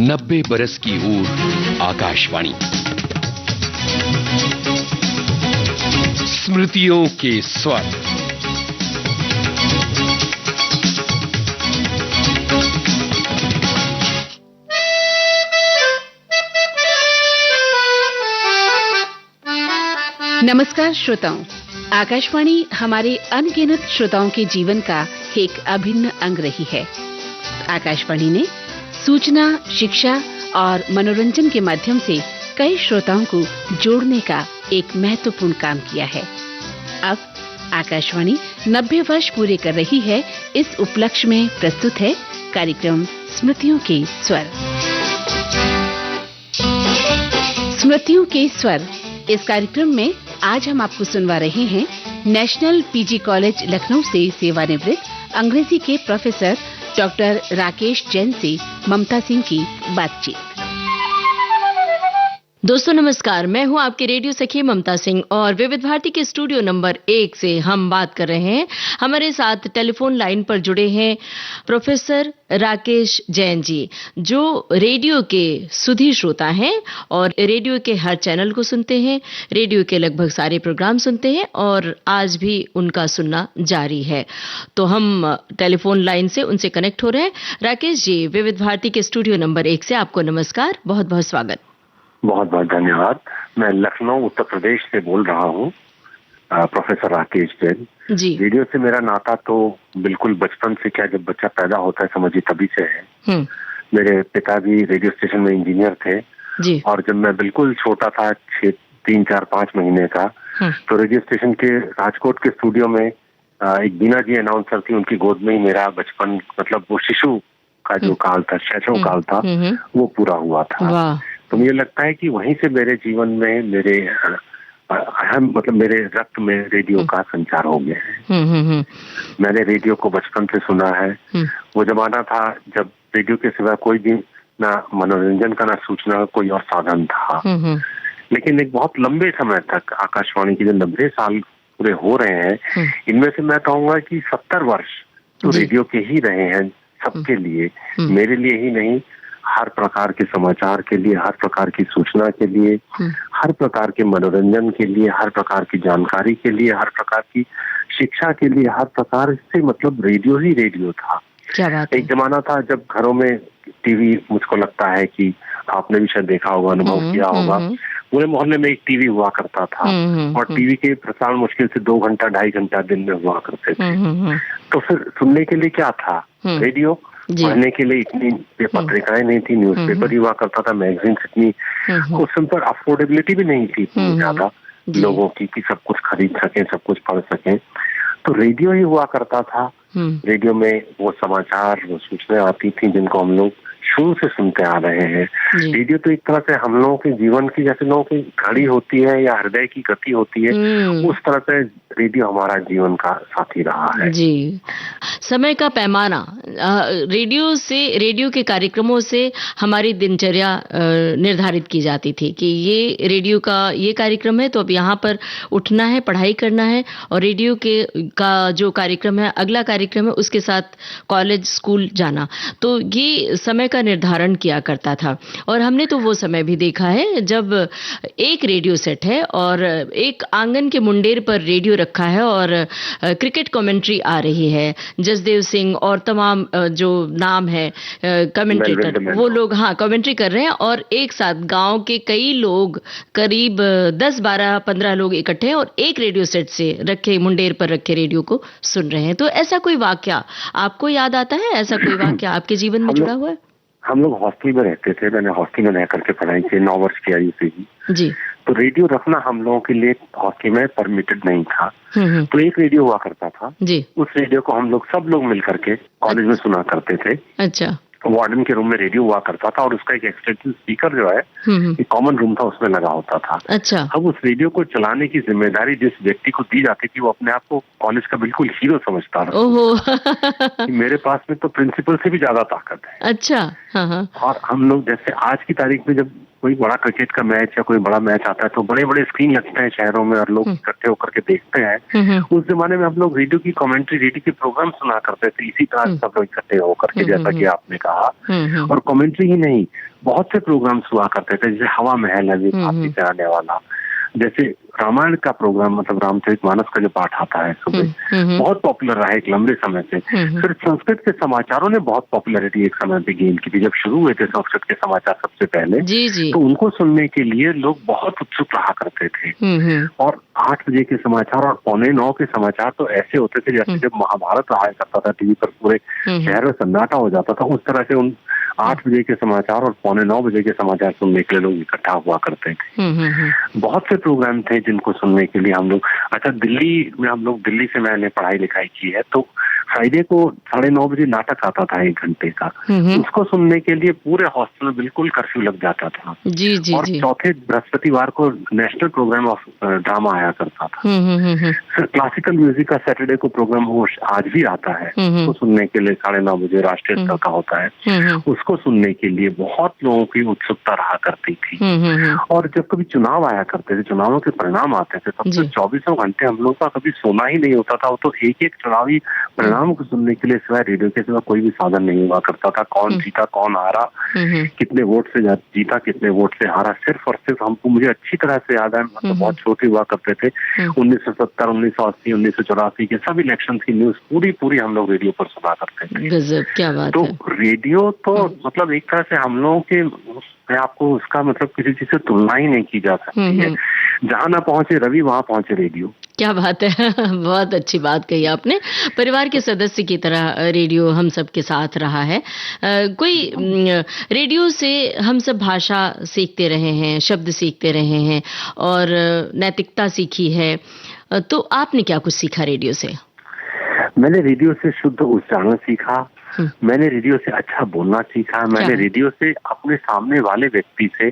90 बरस की ऊर आकाशवाणी, स्मृतियों के स्वर। नमस्कार श्रोताओं, आकाशवाणी हमारे अनगिनत श्रोताओं के जीवन का एक अभिन्न अंग रही है। आकाशवाणी ने सूचना, शिक्षा और मनोरंजन के माध्यम से कई श्रोताओं को जोड़ने का एक महत्वपूर्ण काम किया है। अब आकाशवाणी 90 वर्ष पूरे कर रही है। इस उपलक्ष्य में प्रस्तुत है कार्यक्रम स्मृतियों के स्वर। स्मृतियों के स्वर इस कार्यक्रम में आज हम आपको सुनवा रहे हैं नेशनल पीजी कॉलेज लखनऊ से सेवानिवृत्त अंग्रेजी के प्रोफेसर डॉक्टर राकेश जैन से ममता सिंह की बातचीत। दोस्तों नमस्कार, मैं हूं आपके रेडियो सखी ममता सिंह और विविध भारती के स्टूडियो नंबर 1 से हम बात कर रहे हैं। हमारे साथ टेलीफोन लाइन पर जुड़े हैं प्रोफेसर राकेश जैन जी, जो रेडियो के सुधी श्रोता हैं और रेडियो के हर चैनल को सुनते हैं, रेडियो के लगभग सारे प्रोग्राम सुनते हैं और आज भी उनका सुनना जारी है। तो हम टेलीफोन लाइन से उनसे कनेक्ट हो रहे हैं। राकेश जी, विविध भारती के स्टूडियो नंबर 1 से आपको नमस्कार, बहुत बहुत स्वागत। बहुत बहुत धन्यवाद। मैं लखनऊ उत्तर प्रदेश से बोल रहा हूँ, प्रोफेसर राकेश जैन जी। रेडियो से मेरा नाता तो बिल्कुल बचपन से, क्या जब बच्चा पैदा होता है समझिए तभी से है। मेरे पिताजी रेडियो स्टेशन में इंजीनियर थे जी। और जब मैं बिल्कुल छोटा था, 3, 4, 5 महीने का, तो रेडियो स्टेशन के राजकोट के स्टूडियो में एक बीना जी अनाउंसर थी, उनकी गोद में ही मेरा बचपन, मतलब वो शिशु का जो काल था, शैशव काल था, वो पूरा हुआ था। तो मुझे लगता है कि वहीं से मेरे जीवन में मेरे मेरे रक्त में रेडियो का संचार हो गया है। मैंने रेडियो को बचपन से सुना है। वो जमाना था जब रेडियो के सिवा कोई भी ना मनोरंजन का, ना सूचना का कोई और साधन था। लेकिन एक बहुत लंबे समय तक आकाशवाणी के जो 90 साल पूरे हो रहे हैं, इनमें से मैं कहूँगा कि 70 वर्ष तो रेडियो के ही रहे हैं, सबके लिए, मेरे लिए ही नहीं, हर प्रकार के समाचार के लिए, हर प्रकार की सूचना के लिए, हर प्रकार के मनोरंजन के लिए, हर प्रकार की जानकारी के लिए, हर प्रकार की शिक्षा के लिए, हर प्रकार से, मतलब रेडियो ही रेडियो था। क्या बात है। एक जमाना था जब घरों में टीवी, मुझको लगता है कि आपने भी शायद देखा होगा, अनुभव किया होगा, पूरे मोहल्ले में एक टीवी हुआ करता था और टीवी के प्रसारण मुश्किल से 2 घंटा 2.5 घंटा दिन में हुआ करते थे। तो फिर सुनने के लिए क्या था? रेडियो। पढ़ने के लिए इतनी पत्रिकाएं नहीं थी, न्यूज़पेपर ही हुआ करता था, मैगजीन इतनी उस समय पर अफोर्डेबिलिटी भी नहीं थी इतनी ज्यादा लोगों की कि सब कुछ खरीद सकें, सब कुछ पढ़ सकें। तो रेडियो ही हुआ करता था। रेडियो में वो समाचार, वो सूचनाएं आती थी जिनको हम लोग शुरू से सुनते आ रहे हैं। रेडियो तो एक तरह से हम लोगों के जीवन की, जैसे लोगों की घड़ी होती है या हृदय की गति होती है, उस तरह से रेडियो हमारा जीवन का साथी रहा है जी। समय का पैमाना, रेडियो के कार्यक्रमों से हमारी दिनचर्या निर्धारित की जाती थी कि ये रेडियो का ये कार्यक्रम है तो अब यहाँ पर उठना है, पढ़ाई करना है, और रेडियो का जो कार्यक्रम है, अगला कार्यक्रम है, उसके साथ कॉलेज, स्कूल जाना। तो ये समय का निर्धारण किया करता था और हमने तो वो समय भी देखा है जब एक रेडियो सेट है और एक आंगन के मुंडेर पर रेडियो रखा है और क्रिकेट कमेंट्री आ रही है। जसदेव सिंह और तमाम जो नाम है कमेंटेटर, वो लोग कमेंट्री कर रहे हैं और एक साथ गांव के कई लोग, करीब 10, 12, 15 लोग इकट्ठे हैं और एक रेडियो सेट से रखे, मुंडेर पर रखे रेडियो को सुन रहे हैं। तो ऐसा कोई वाकया आपको याद आता है? ऐसा कोई वाकया आपके जीवन में जुड़ा हुआ है? हम लोग हॉस्टल में रहते थे, मैंने हॉस्टल में रह करके पढ़ाई की 9 वर्ष की आयु से ही जी। तो रेडियो रखना हम लोगों के लिए हॉस्टल में परमिटेड नहीं था। तो एक रेडियो हुआ करता था जी। उस रेडियो को हम लोग सब लोग मिल करके कॉलेज में सुना करते थे। अच्छा। वार्डन के रूम में रेडियो हुआ करता था और उसका एक एक्सटेंशन स्पीकर जो है, एक कॉमन रूम था, उसमें लगा होता था। अच्छा। अब उस रेडियो को चलाने की जिम्मेदारी जिस व्यक्ति को दी जाती थी, वो अपने आप को कॉलेज का बिल्कुल हीरो समझता था। ओहो। मेरे पास में तो प्रिंसिपल से भी ज्यादा ताकत है। अच्छा। हाँ। और हम लोग जैसे आज की तारीख में जब कोई बड़ा क्रिकेट का मैच या कोई बड़ा मैच आता है तो बड़े बड़े स्क्रीन लगते हैं शहरों में और लोग इकट्ठे होकर के देखते हैं। उस जमाने में हम लोग रेडियो की कमेंट्री, रेडियो के प्रोग्राम सुना करते थे इसी तरह सब लोग इकट्ठे होकर के, जैसा कि आपने कहा। और कमेंट्री ही नहीं, बहुत से प्रोग्राम्स हुआ करते थे, जैसे हवा महल है भारती से आने वाला, जैसे रामायण का प्रोग्राम, मतलब रामचरितमानस का जो पाठ आता है सुबह, बहुत पॉपुलर रहा एक लंबे समय से। फिर संस्कृत के समाचारों ने बहुत पॉपुलैरिटी एक समय पे गेन की थी, जब शुरू हुए थे संस्कृत के समाचार सबसे पहले, तो उनको सुनने के लिए लोग बहुत उत्सुक रहा करते थे। और 8 बजे के समाचार और 8:45 के समाचार तो ऐसे होते थे जैसे जब महाभारत आया करता था टीवी पर, पूरे शहर में सन्नाटा हो जाता था, उस तरह से उन 8 बजे के समाचार और 8:45 बजे के समाचार सुनने के लिए लोग इकट्ठा हुआ करते थे। बहुत से प्रोग्राम थे जिनको सुनने के लिए हम लोग, अच्छा दिल्ली से मैंने पढ़ाई लिखाई की है, तो फ्राइडे को 9:30 बजे नाटक आता था 1 घंटे का, उसको सुनने के लिए पूरे हॉस्टल में बिल्कुल कर्फ्यू लग जाता था। और चौथे बृहस्पतिवार को नेशनल प्रोग्राम ऑफ ड्रामा आया करता था। फिर क्लासिकल म्यूजिक का सैटरडे को प्रोग्राम वो आज भी आता है, उसको सुनने के लिए 9:30 बजे राष्ट्रीय स्तर का होता है, उसको सुनने के लिए बहुत लोगों की उत्सुकता रहा करती थी। और जब कभी चुनाव आया करते थे, चुनावों के परिणाम आते थे, तब तो 24 घंटे हम लोग का कभी सोना ही नहीं होता था। वो तो एक एक चुनावी परिणाम को सुनने के लिए सिवाय रेडियो के सिवा कोई भी साधन नहीं हुआ करता था। कौन जीता, कौन हारा, कितने वोट से जीता, कितने वोट से हारा, सिर्फ और सिर्फ हमको, मुझे अच्छी तरह से याद है, मतलब बहुत छोटे हुआ करते थे, 1970, 1980, 1984 के सब इलेक्शन की न्यूज पूरी हम लोग रेडियो पर सुना करते थे। गजब, क्या बात तो है। रेडियो तो मतलब एक तरह से हम लोगों के, मैं आपको उसका मतलब किसी चीज से तुलना ही नहीं की जा सकती है। जहाँ ना पहुंचे रवि, वहाँ पहुंचे रेडियो। क्या बात है। बहुत अच्छी बात कही आपने। परिवार के सदस्य की तरह रेडियो हम सब के साथ रहा है। कोई रेडियो से हम सब भाषा सीखते रहे हैं, शब्द सीखते रहे हैं और नैतिकता सीखी है। तो आपने क्या कुछ सीखा रेडियो से? मैंने रेडियो से शुद्ध उच्चारण सीखा, मैंने रेडियो से अच्छा बोलना सीखा, मैंने रेडियो से अपने सामने वाले व्यक्ति से,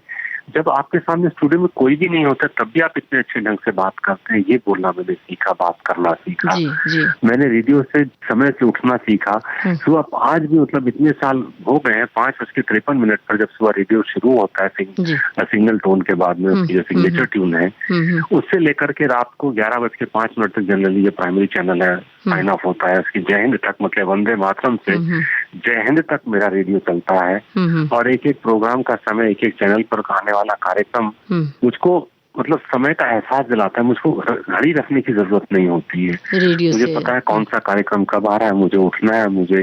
जब आपके सामने स्टूडियो में कोई भी नहीं होता तब भी आप इतने अच्छे ढंग से बात करते हैं, ये बोलना मैंने सीखा, बात करना सीखा। मैंने रेडियो से समय से उठना सीखा। सुबह आज भी मतलब इतने साल हो गए हैं, 5:53 पर जब सुबह रेडियो शुरू होता है सिंगल टोन के बाद में उसकी जो सिग्नेचर ट्यून है, उससे लेकर के रात को 11:05 तक जनरली जो प्राइमरी चैनल है साइन ऑफ होता है, उसकी जय हिंद तक, मतलब वंदे मातरम से जय हिंद तक मेरा रेडियो चलता है। और एक एक प्रोग्राम का समय, एक एक चैनल पर आने वाला कार्यक्रम मुझको मतलब समय का एहसास दिलाता है। मुझको घड़ी रखने की जरूरत नहीं होती है, मुझे पता है कौन सा कार्यक्रम कब आ रहा है, मुझे उठना है, मुझे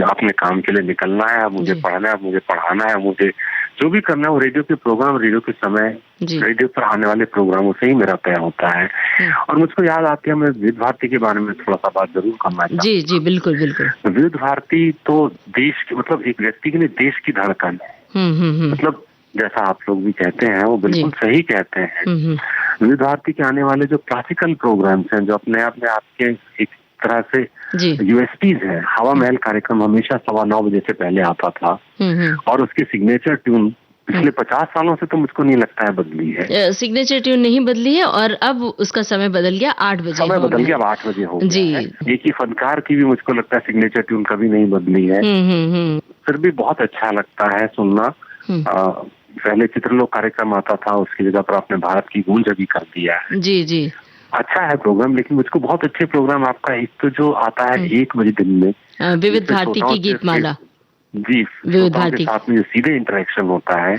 अपने काम के लिए निकलना है, मुझे पढ़ना है, मुझे पढ़ाना है, मुझे जो भी करना है वो रेडियो के प्रोग्राम, रेडियो के समय, रेडियो पर आने वाले प्रोग्रामों से ही मेरा तय होता है। और मुझको याद आती है, मैं विविध भारती के बारे में थोड़ा सा बात जरूर करना चाहता हूँ। जी बिल्कुल। विविध भारती तो देश की, मतलब एक व्यक्ति के लिए देश की धड़कन है। मतलब जैसा आप लोग भी कहते हैं वो बिल्कुल सही कहते हैं। विविध भारती के आने वाले जो क्लासिकल प्रोग्राम्स हैं, जो अपने आप में आपके एक तरह से यूएसपीज है, हवा महल कार्यक्रम हमेशा 9:15 बजे से पहले आता था और उसकी सिग्नेचर ट्यून पिछले 50 सालों से तो मुझको नहीं लगता है बदली है। सिग्नेचर ट्यून नहीं बदली है और अब उसका समय बदल गया, 8 बजे समय बदल गया, अब 8 बजे हो गया है। एक ही फनकार की भी मुझको लगता है सिग्नेचर ट्यून कभी नहीं बदली है। फिर भी बहुत अच्छा लगता है सुनना। पहले चित्रलोक कार्यक्रम आता था, उसकी जगह पर आपने भारत की गूंज अभी कर दिया है। जी अच्छा है प्रोग्राम, लेकिन मुझको बहुत अच्छे प्रोग्राम आपका एक तो जो आता है 1 बजे दिन में, विविध भारती की गीतमाला। जी, विविध भारती के साथ में जो सीधे इंटरेक्शन होता है,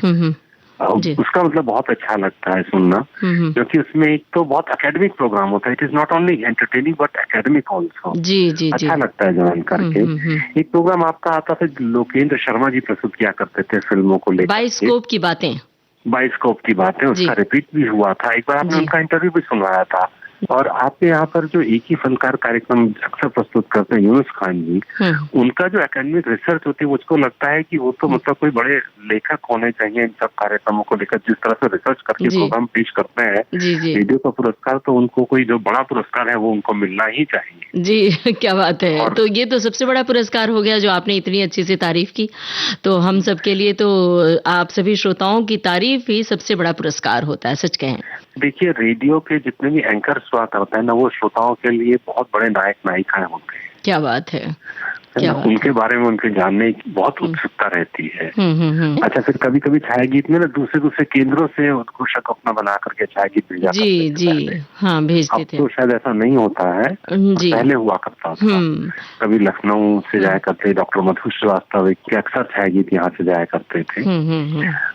उसका मतलब बहुत अच्छा लगता है सुनना, क्योंकि उसमें एक तो बहुत एकेडमिक प्रोग्राम होता है। It is not only entertaining but academic also. जी अच्छा लगता है ज्वाइन करके। एक प्रोग्राम आपका आता था, लोकेंद्र शर्मा जी प्रस्तुत किया करते थे फिल्मों को लेकर, बाइस्कोप की बातें, उसका रिपीट भी हुआ था। एक बार आपने उनका इंटरव्यू भी सुनवाया था। और आपके यहाँ पर जो एक ही फनकार कार्यक्रम अक्सर प्रस्तुत करते हैं यूनुस खान जी, उनका जो एकेडमिक रिसर्च होती है, मुझको लगता है कि वो तो मतलब कोई बड़े लेखक होने चाहिए इन सब कार्यक्रमों को लेकर। जिस तरह से रिसर्च करके प्रोग्राम पेश करते हैं, रेडियो का पुरस्कार, तो उनको कोई जो बड़ा पुरस्कार है वो उनको मिलना ही चाहिए। जी क्या बात है। तो ये तो सबसे बड़ा पुरस्कार हो गया जो आपने इतनी अच्छी से तारीफ की। तो हम सब के लिए तो आप सभी श्रोताओं की तारीफ ही सबसे बड़ा पुरस्कार होता है, सच कहें। देखिए, रेडियो के जितने भी एंकर हुआ करते हैं ना, वो श्रोताओं के लिए बहुत बड़े नायक नायिकाएं होते हैं। क्या बात है। क्या बात उनके बारे में उनके जानने की बहुत उत्सुकता रहती है। अच्छा, फिर कभी कभी छाया गीत में ना दूसरे केंद्रों से उत्कृषक अपना बना करके छाया गीत भेजा जी जी, हाँ भेजते थे। तो शायद ऐसा नहीं होता है, जी, पहले हुआ करता था। कभी लखनऊ से जाया करते डॉक्टर मधु श्रीवास्तव के अक्सर छाया गीत यहाँ से जाया करते थे।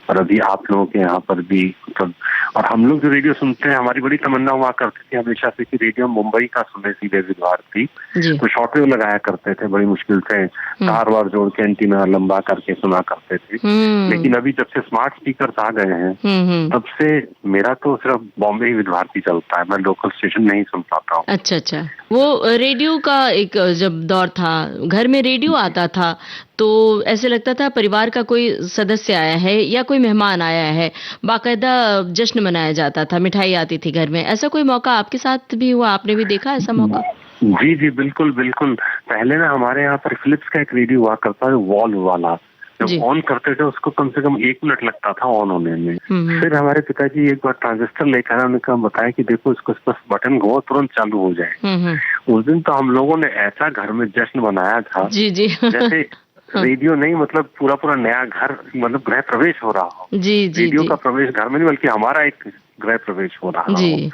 और अभी आप लोगों के यहाँ पर भी मतलब, और हम लोग जो रेडियो सुनते हैं, हमारी बड़ी तमन्ना हुआ करती थी हमेशा से कि रेडियो मुंबई का सुने सीधे विविध भारती। तो शॉर्टवेव लगाया करते थे, बड़ी मुश्किल से तार वार जोड़ के एंटीना लंबा करके सुना करते थे। लेकिन अभी जब से स्मार्ट स्पीकर आ गए हैं तब से मेरा तो सिर्फ बॉम्बे ही विविध भारती चलता है, मैं लोकल स्टेशन नहीं सुन पाता हूँ। अच्छा, वो रेडियो का एक जब दौर था, घर में रेडियो आता था तो ऐसे लगता था परिवार का कोई सदस्य आया है या कोई मेहमान आया है, बाकायदा जश्न मनाया जाता था, मिठाई आती थी घर में। ऐसा कोई मौका आपके साथ भी हुआ? आपने भी देखा ऐसा मौका? जी जी, बिल्कुल बिल्कुल। पहले ना हमारे यहाँ पर फिलिप्स का एक रेडियो हुआ करता है, वॉल वाला। जब ऑन करते थे उसको कम से कम 1 मिनट लगता था ऑन होने में। फिर हमारे पिताजी एक बार ट्रांजिस्टर लेकर आए, उन्होंने बताया कि देखो इसको बस बटन घुमाओ तुरंत चालू हो जाए। उस दिन तो हम लोगों ने ऐसा घर में जश्न मनाया था जी जी जैसे रेडियो नहीं, मतलब पूरा नया घर, मतलब गृह प्रवेश हो रहा हो। जी जी, रेडियो का प्रवेश घर में नहीं बल्कि हमारा एक गृह प्रवेश हो रहा जी। हो।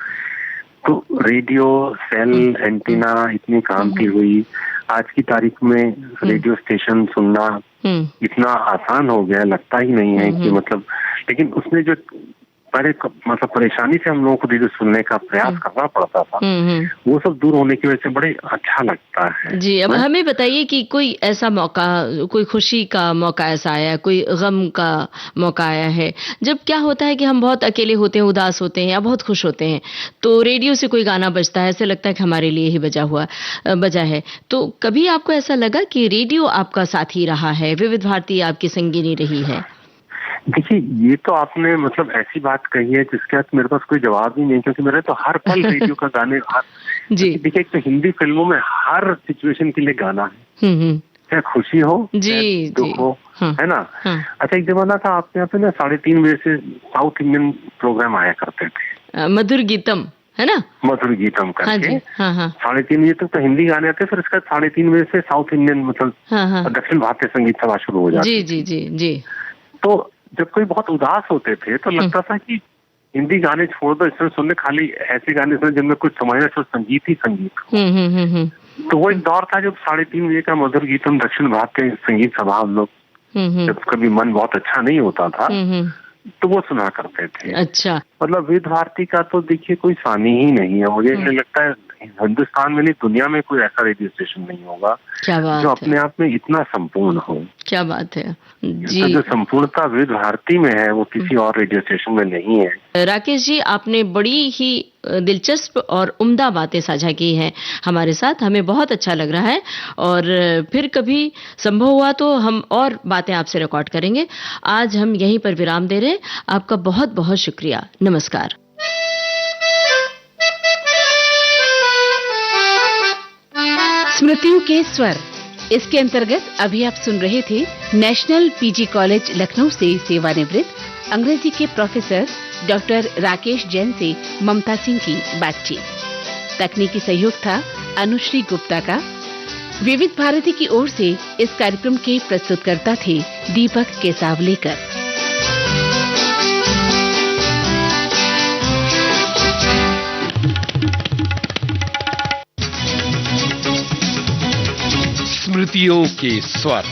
तो रेडियो, सेल, एंटीना इतनी काम की हुई। आज की तारीख में रेडियो स्टेशन सुनना इतना आसान हो गया, लगता ही नहीं है कि मतलब, लेकिन उसमें जो मतलब परेशानी से हम लोगों को रेडियो सुनने का प्रयास करना पड़ता था, वो सब दूर होने की वजह से बड़े अच्छा लगता है। जी, अब हमें बताइए कि कोई ऐसा मौका, कोई खुशी का मौका ऐसा आया, कोई गम का मौका आया है, जब क्या होता है कि हम बहुत अकेले होते हैं, उदास होते हैं या बहुत खुश होते हैं, तो रेडियो से कोई गाना बजता है, ऐसे लगता है कि हमारे लिए ही बजा है। तो कभी आपको ऐसा लगा कि रेडियो आपका साथी रहा है, विविध भारती आपकी संगिनी रही है? देखिए, ये तो आपने मतलब ऐसी बात कही है जिसके बाद मेरे पास कोई जवाब ही नहीं, क्योंकि मेरे तो हर पल रेडियो का गाने जी। देखिए, एक तो हिंदी फिल्मों में हर सिचुएशन के लिए गाना है, चाहे खुशी हो, जी दुख हो, है ना। अच्छा, एक जमाना था आपके यहाँ पे ना 3:30 बजे से साउथ इंडियन प्रोग्राम आया करते थे, मधुर गीतम, है ना, मधुर गीतम करके। 3:30 बजे तक तो हिंदी गाने आते, फिर इसका 3:30 बजे से साउथ इंडियन मतलब दक्षिण भारतीय संगीत सभा शुरू हो जाती। जी जी जी जी। तो जब कोई बहुत उदास होते थे तो लगता था कि हिंदी गाने छोड़ दो, इसमें सुनने खाली ऐसे गाने सुने जिनमें कुछ समझना, तो संगीत ही संगीत हो। तो वो एक दौर था जब 3:30 बजे का मधुर गीतम दक्षिण भारतीय संगीत सभा, हम लोग जब कभी मन बहुत अच्छा नहीं होता था तो वो सुना करते थे। अच्छा, मतलब विविध भारती का तो देखिए कोई सानी ही नहीं है। मुझे लगता है हिंदुस्तान में नहीं, दुनिया में कोई ऐसा रेडियो स्टेशन नहीं होगा जो अपने आप में इतना संपूर्ण हो। क्या बात है जी। तो जो संपूर्णता विविध भारती में है वो किसी और रेडियो स्टेशन में नहीं है। राकेश जी, आपने बड़ी ही दिलचस्प और उम्दा बातें साझा की हैं हमारे साथ, हमें बहुत अच्छा लग रहा है और फिर कभी संभव हुआ तो हम और बातें आपसे रिकॉर्ड करेंगे। आज हम यहीं पर विराम दे रहे हैं। आपका बहुत बहुत शुक्रिया। नमस्कार। स्मृतियों के स्वर, इसके अंतर्गत अभी आप सुन रहे थे नेशनल पीजी कॉलेज लखनऊ से सेवानिवृत्त अंग्रेजी के प्रोफेसर डॉक्टर राकेश जैन से ममता सिंह की बातचीत। तकनीकी सहयोग था अनुश्री गुप्ता का। विविध भारती की ओर से इस कार्यक्रम के प्रस्तुतकर्ता थे दीपक केसावलेकर। स्मृतियों के स्वर।